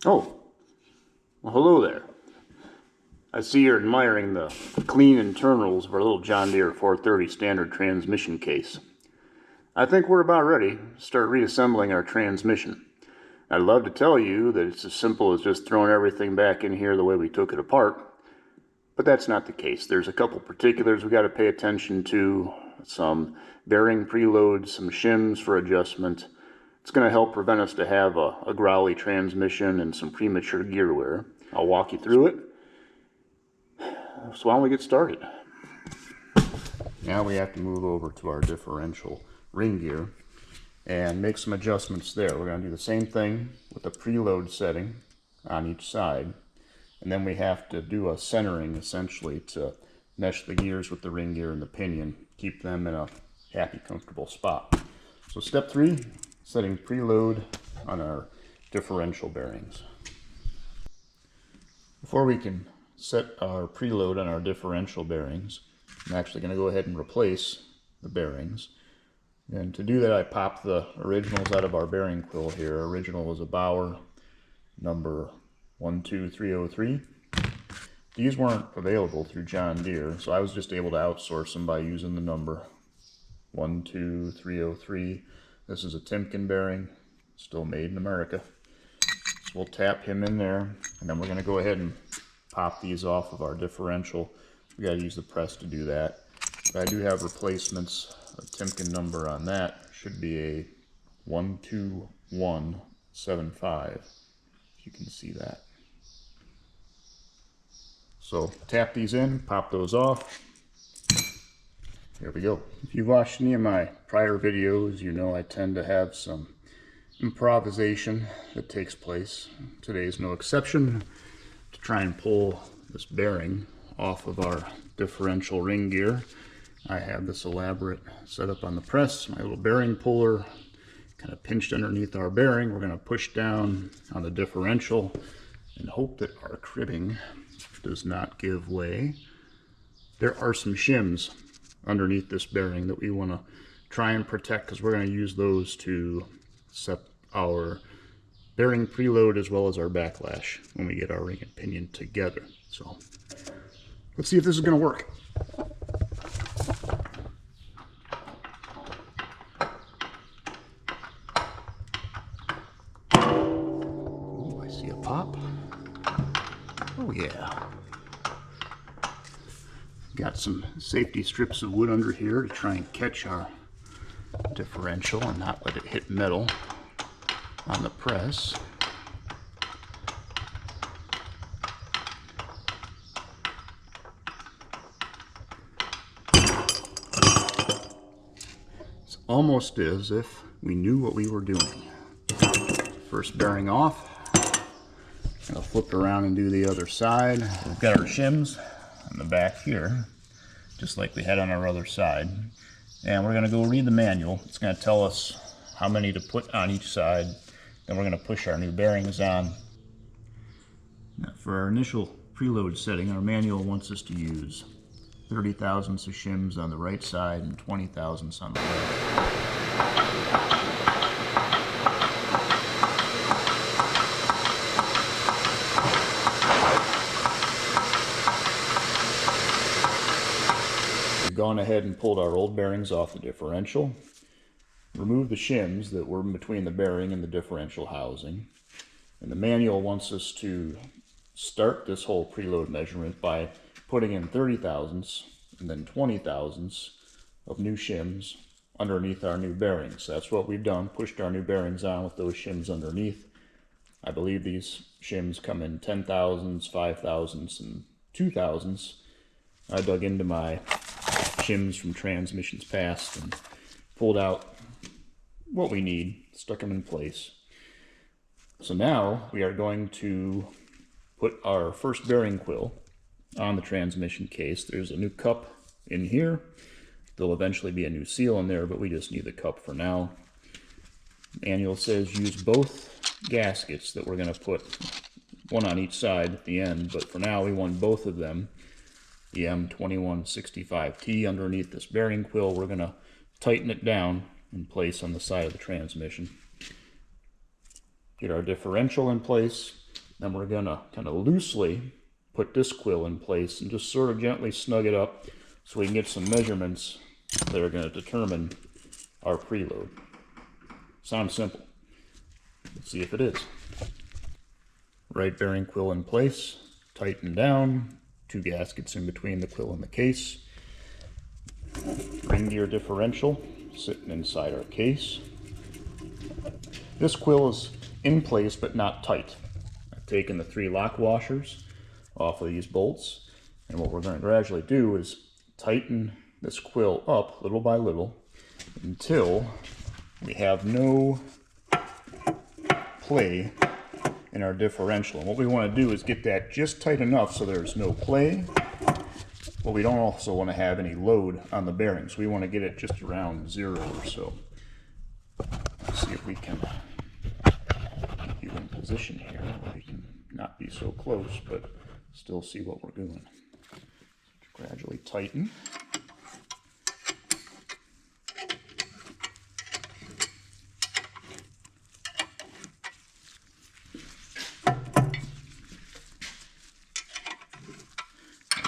Oh, well, hello there. I see you're admiring the clean internals of our little John Deere 430 standard transmission case. I think we're about ready to start reassembling our transmission. I'd love to tell you that it's as simple as just throwing everything back in here the way we took it apart, but that's not the case. There's a couple particulars we got to pay attention to, some bearing preloads, some shims for adjustment. It's going to help prevent us to have a growly transmission and some premature gear wear. I'll walk you through it. So why don't we get started? Now we have to move over to our differential ring gear and make some adjustments there. We're going to do the same thing with the preload setting on each side. And then we have to do a centering essentially to mesh the gears with the ring gear and the pinion, keep them in a happy, comfortable spot. So step 3, setting preload on our differential bearings. Before we can set our preload on our differential bearings, I'm actually going to go ahead and replace the bearings. And to do that, I popped the originals out of our bearing quill here. Original was a Bauer number 12303. These weren't available through John Deere, so I was just able to outsource them by using the number 12303. This is a Timken bearing, still made in America. So we'll tap him in there, and then we're going to go ahead and pop these off of our differential. We got to use the press to do that. But I do have replacements. A Timken number on that should be a 12175. If you can see that. So tap these in, pop those off. There we go. If you've watched any of my prior videos, you know I tend to have some improvisation that takes place. Today's no exception. To try and pull this bearing off of our differential ring gear, I have this elaborate setup on the press, my little bearing puller kind of pinched underneath our bearing. We're going to push down on the differential and hope that our cribbing does not give way. There are some shims underneath this bearing that we want to try and protect, because we're going to use those to set our bearing preload as well as our backlash when we get our ring and pinion together. So let's see if this is going to work. Ooh, I see a pop. Oh yeah. Got some safety strips of wood under here to try and catch our differential and not let it hit metal on the press. It's almost as if we knew what we were doing. First bearing off. I'll flip around and do the other side. We've got our shims on the back here, just like we had on our other side. And we're going to go read the manual. It's going to tell us how many to put on each side. Then we're going to push our new bearings on. Now for our initial preload setting, our manual wants us to use 30 thousandths of shims on the right side and 20 thousandths on the left. We've gone ahead and pulled our old bearings off the differential. Remove the shims that were in between the bearing and the differential housing. And the manual wants us to start this whole preload measurement by putting in 30 thousandths and then 20 thousandths of new shims underneath our new bearings. That's what we've done, pushed our new bearings on with those shims underneath. I believe these shims come in 10 thousandths, 5 thousandths, and 2 thousandths. I dug into my shims from transmissions past and pulled out what we need, stuck them in place. So now we are going to put our first bearing quill on the transmission case. There's a new cup in here. There'll eventually be a new seal in there, but we just need the cup for now. Manual says use both gaskets that we're going to put, one on each side at the end, but for now we want both of them, the M2165T underneath this bearing quill. We're going to tighten it down in place on the side of the transmission. Get our differential in place. Then we're going to kind of loosely put this quill in place and just sort of gently snug it up so we can get some measurements that are going to determine our preload. Sounds simple. Let's see if it is. Right bearing quill in place, tighten down, 2 gaskets in between the quill and the case. Ring gear differential sitting inside our case. This quill is in place but not tight. I've taken the 3 lock washers off of these bolts, and what we're going to gradually do is tighten this quill up little by little until we have no play in our differential. And what we want to do is get that just tight enough so there's no play, but we don't also want to have any load on the bearings. We want to get it just around 0 or so. Let's see if we can get you in position here where we can not be so close but still see what we're doing. Gradually tighten.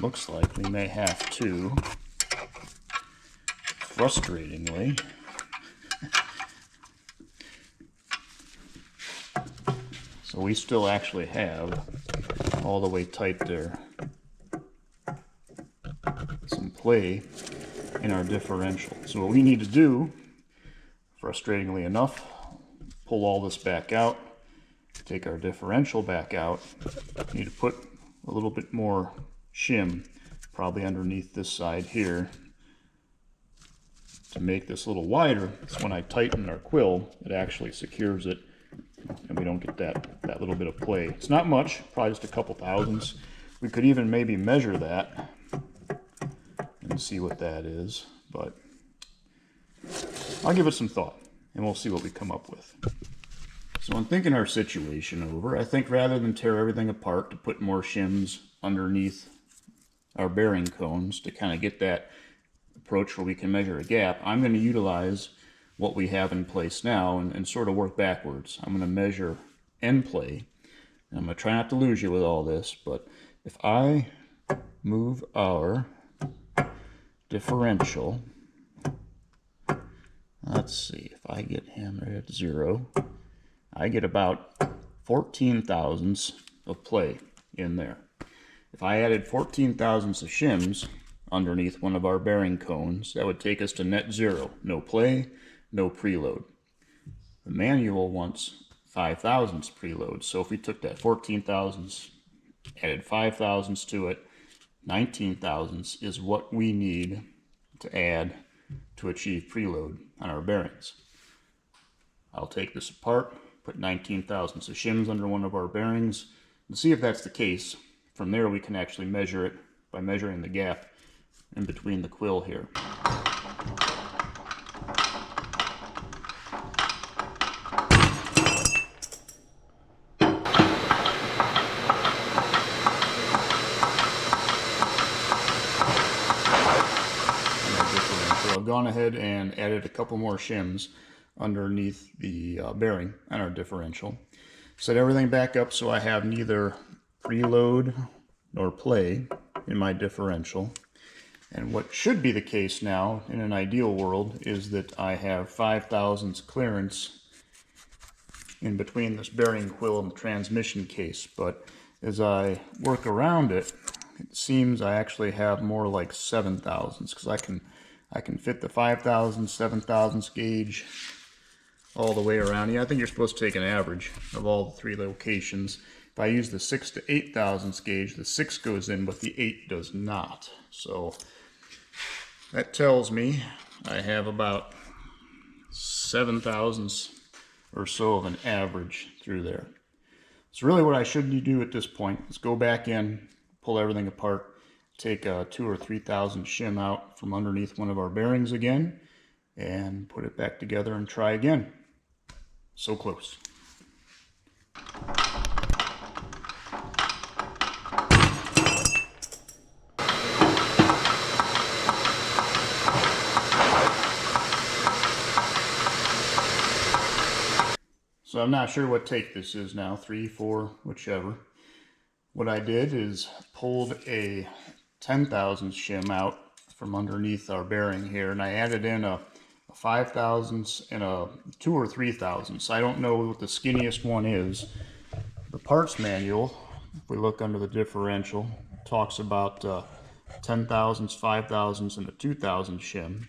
Looks like we may have to, frustratingly, so we still actually have all the way tight there some play in our differential. So what we need to do, frustratingly enough, pull all this back out, take our differential back out. We need to put a little bit more shim probably underneath this side here to make this a little wider, so when I tighten our quill it actually secures it and we don't get that little bit of play. It's not much, probably just a couple thousandths. We could even maybe measure that and see what that is, but I'll give it some thought and we'll see what we come up with. So in thinking our situation over, I think rather than tear everything apart to put more shims underneath our bearing cones to kind of get that approach where we can measure a gap, I'm going to utilize what we have in place now and sort of work backwards. I'm going to measure end play, and I'm going to try not to lose you with all this, but if I move our differential, let's see, if I get him right at 0, I get about 14 thousandths of play in there. If I added 14 thousandths of shims underneath one of our bearing cones, that would take us to net 0. No play, no preload. The manual wants 5 thousandths preload. So if we took that 14 thousandths, added 5 thousandths to it, 19 thousandths is what we need to add to achieve preload on our bearings. I'll take this apart, put 19 thousandths of shims under one of our bearings, and see if that's the case. From there we can actually measure it by measuring the gap in between the quill here. So I've gone ahead and added a couple more shims underneath the bearing on our differential. Set everything back up so I have neither preload nor play in my differential. And what should be the case now in an ideal world is that I have 5 thousandths clearance in between this bearing quill and the transmission case. But as I work around it, it seems I actually have more like 7 thousandths, because I can fit the 5 thousandths, 7 thousandths gauge all the way around. Yeah, I think you're supposed to take an average of all the 3 locations. If I use the 6 to 8 thousandths gauge, the 6 goes in, but the 8 does not. So that tells me I have about 7 thousandths or so of an average through there. So really what I should do at this point is go back in, pull everything apart, take a 2 or 3 thousandths shim out from underneath one of our bearings again, and put it back together and try again. So close. So I'm not sure what take this is now, 3, 4, whichever. What I did is pulled a 10,000 shim out from underneath our bearing here, and I added in a 5 thousandths and a 2 or 3 thousandths. I don't know what the skinniest one is. The parts manual, if we look under the differential, talks about 10 thousandths, 5 thousandths, and a 2,000 shim.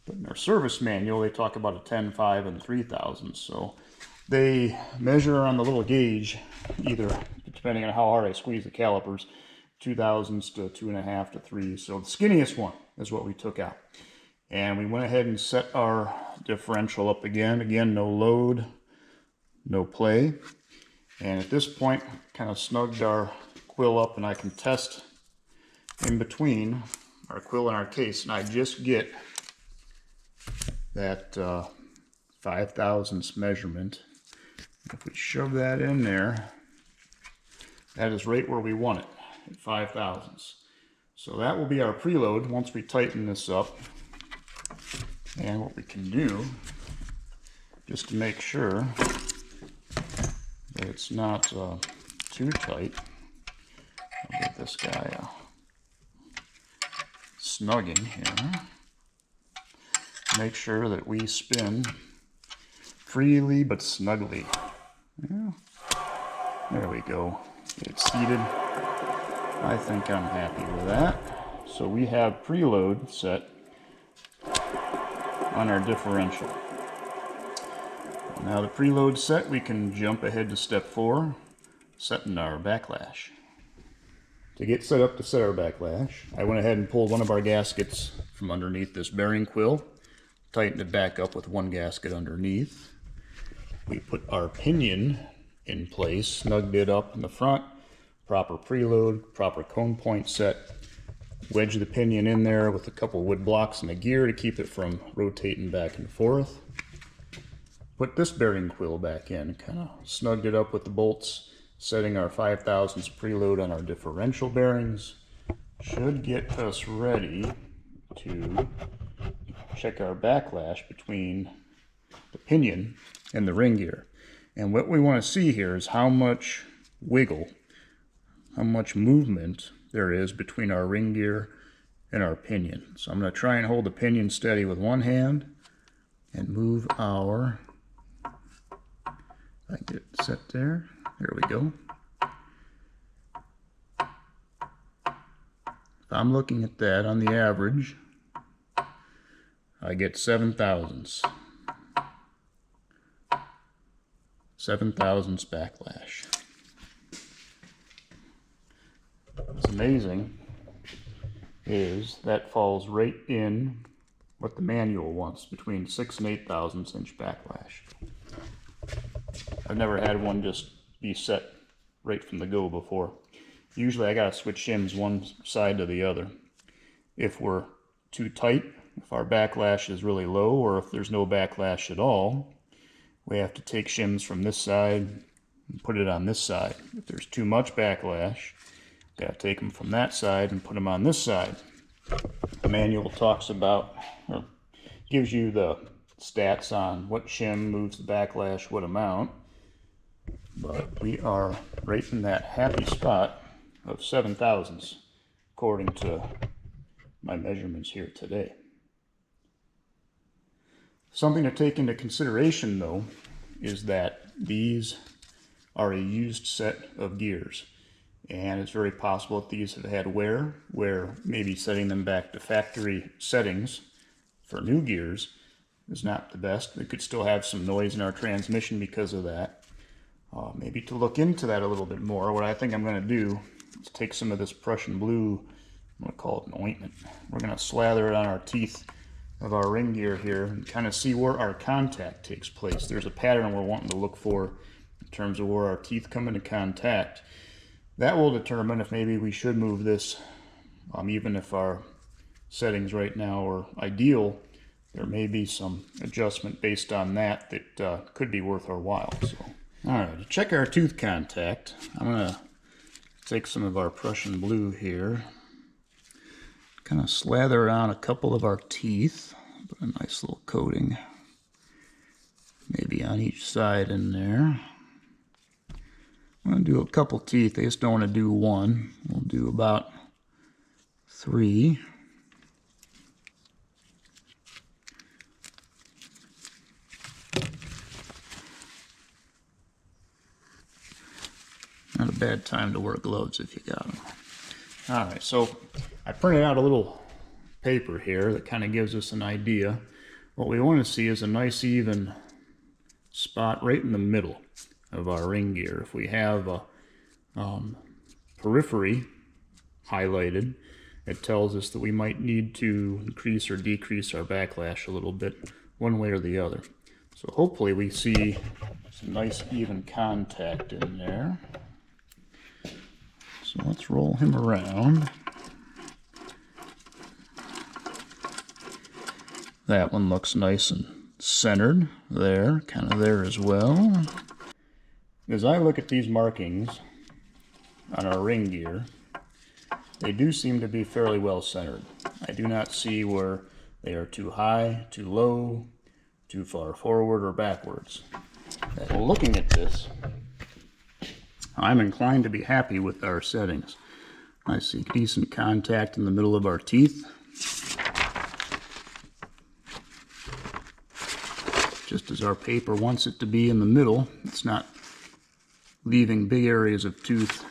But in our service manual, they talk about a 10, 5, and 3 thousandths. So they measure on the little gauge, either depending on how hard I squeeze the calipers, 2 thousandths to 2.5 to 3. So the skinniest one is what we took out. And we went ahead and set our differential up again. Again, no load, no play. And at this point, kind of snugged our quill up, and I can test in between our quill and our case, and I just get that 5 thousandths measurement. If we shove that in there, that is right where we want it, at 5 thousandths. So that will be our preload once we tighten this up. And what we can do, just to make sure that it's not too tight, I'll give this guy a snugging here. Make sure that we spin freely but snugly. Yeah. There we go. Get it seated. I think I'm happy with that. So we have preload set on our differential. Now the preload set, we can jump ahead to step 4, setting our backlash. To get set up to set our backlash, I went ahead and pulled one of our gaskets from underneath this bearing quill, tightened it back up with one gasket underneath. We put our pinion in place, snugged it up in the front, proper preload, proper cone point set, wedge the pinion in there with a couple wood blocks and a gear to keep it from rotating back and forth. Put this bearing quill back in, kind of snugged it up with the bolts, setting our 5 thousandths preload on our differential bearings. Should get us ready to check our backlash between the pinion and the ring gear. And what we want to see here is how much wiggle, how much movement there is between our ring gear and our pinion. So I'm going to try and hold the pinion steady with one hand and move our, if I get it set there, there we go. If I'm looking at that on the average, I get 7 thousandths. 7 thousandths backlash. What's amazing is that falls right in what the manual wants, between 6 and 8 thousandths inch backlash. I've never had one just be set right from the go before. Usually I gotta switch shims one side to the other. If we're too tight, if our backlash is really low, or if there's no backlash at all, we have to take shims from this side and put it on this side. If there's too much backlash, gotta take them from that side and put them on this side. The manual talks about, or gives you the stats on what shim moves the backlash, what amount. But we are right in that happy spot of 7 thousandths, according to my measurements here today. Something to take into consideration, though, is that these are a used set of gears. And it's very possible that these have had wear, where maybe setting them back to factory settings for new gears is not the best. We could still have some noise in our transmission because of that. Maybe to look into that a little bit more, what I think I'm going to do is take some of this Prussian blue, I'm going to call it an ointment. We're going to slather it on our teeth of our ring gear here and kind of see where our contact takes place. There's a pattern we're wanting to look for in terms of where our teeth come into contact. That will determine if maybe we should move this, even if our settings right now are ideal. There may be some adjustment based on that that could be worth our while. So, all right, to check our tooth contact, I'm going to take some of our Prussian blue here, kind of slather it on a couple of our teeth, put a nice little coating maybe on each side in there. I'm going to do a couple teeth. I just don't want to do one. We'll do about 3. Not a bad time to wear gloves if you got them. Alright, so I printed out a little paper here that kind of gives us an idea. What we want to see is a nice even spot right in the middle of our ring gear. If we have a periphery highlighted, it tells us that we might need to increase or decrease our backlash a little bit, one way or the other. So hopefully we see some nice even contact in there. So let's roll him around. That one looks nice and centered there, kind of there as well. As I look at these markings on our ring gear, they do seem to be fairly well centered. I do not see where they are too high, too low, too far forward or backwards. And looking at this, I'm inclined to be happy with our settings. I see decent contact in the middle of our teeth. Just as our paper wants it to be in the middle. It's not leaving big areas of tooth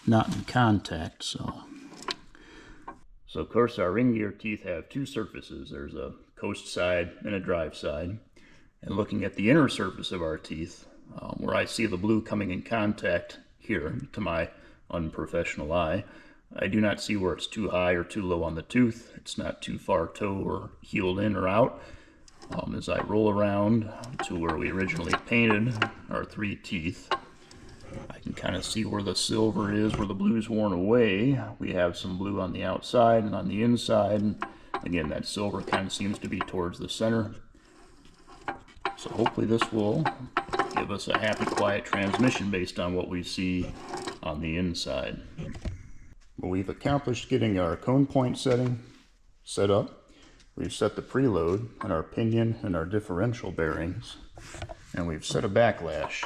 not in contact. So of course our ring gear teeth have 2 surfaces. There's a coast side and a drive side. And looking at the inner surface of our teeth, where I see the blue coming in contact here to my unprofessional eye, I do not see where it's too high or too low on the tooth. It's not too far toe or healed in or out. As I roll around to where we originally painted our 3 teeth, I can kind of see where the silver is, where the blue's worn away. We have some blue on the outside and on the inside. And again, that silver kind of seems to be towards the center. So hopefully this will give us a happy, quiet transmission based on what we see on the inside. Well, we've accomplished getting our cone point setting set up. We've set the preload on our pinion and our differential bearings, and we've set a backlash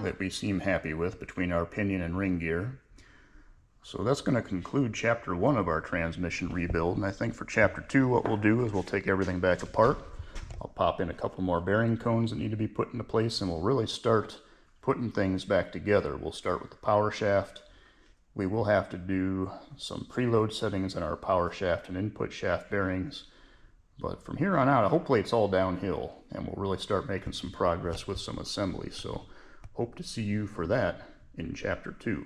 that we seem happy with between our pinion and ring gear. So that's going to conclude chapter 1 of our transmission rebuild, and I think for chapter 2 what we'll do is we'll take everything back apart. I'll pop in a couple more bearing cones that need to be put into place, and we'll really start putting things back together. We'll start with the power shaft. We will have to do some preload settings in our power shaft and input shaft bearings. But from here on out, hopefully it's all downhill, and we'll really start making some progress with some assembly. So hope to see you for that in chapter 2.